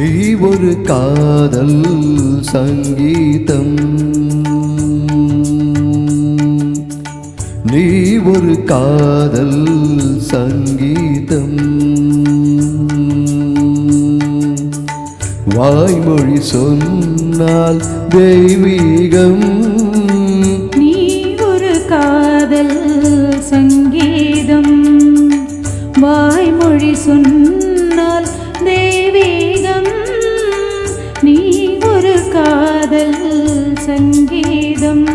நீ ஒரு காதல் சங்கீதம், நீ ஒரு காதல் சங்கீதம். வாய்மொழி சொன்னால் தெய்வீகம். நீ ஒரு காதல் சங்கீதம், வாய்மொழி சொன்னால் தெய்வீகம். நீ ஒரு காதல் சங்கீதம்.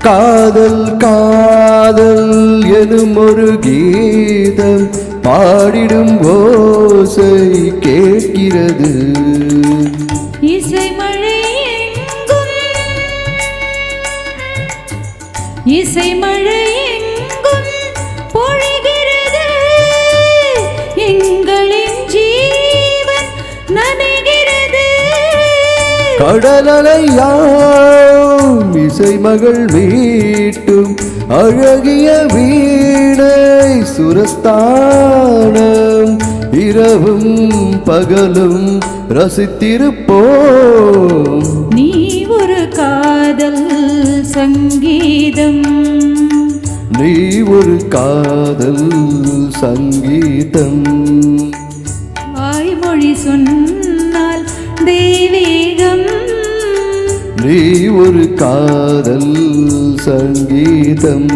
காதல் காதல் எனும் ஒரு கீதம் பாடிடும் ஓசை கேட்கிறது. இசைமழை எங்கும், இசைமழை எங்கும் பொழிகிறது. எங்களின் ஜீவன் நனைகிறது. கடலையாம் இசை மகள் மீட்டும் அழகிய வீணை சுரஸ்தானம். இரவும் பகலும் ரசித்திருப்போம். நீ ஒரு காதல் சங்கீதம், நீ ஒரு காதல் சங்கீதம். வாய்மொழி சொன்னால் தெய்வீகம். நீ ஒரு காதல் சங்கீதம்.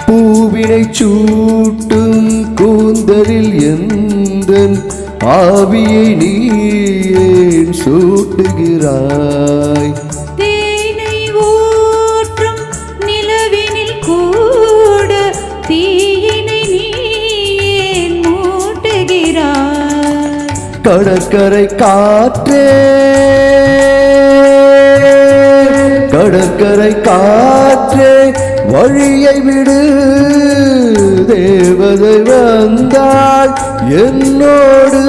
பூவினை சூட்டும் கூந்தலில் எந்தன் ஆவியை நீ ஏன் சூட்டுகிறாய்? தேனை ஊற்றும் நிலவினில் கூட தீயினை நீ ஏன் மூட்டுகிறாய்? கடற்கரை காற்றே, கடற்கரை காற்றே வழியை விடு. தேவதை வந்தாள் என்னோடு.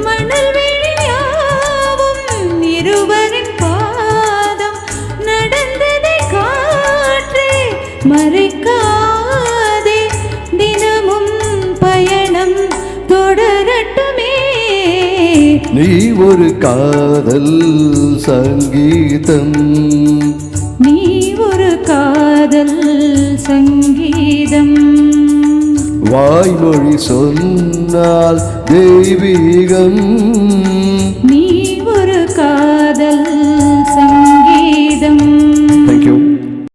மணல் வெளியாவும் இருவரின் பாதம் நடந்ததை காற்றே மறைக்காதே. தினமும் பயணம் தொடரட்டுமே. நீ ஒரு காதல் சங்கீதம், நீ ஒரு காதல் சங்கீதம். வாய்மொழி சொன்னால் தெய்வீகம். நீ ஒரு காதல்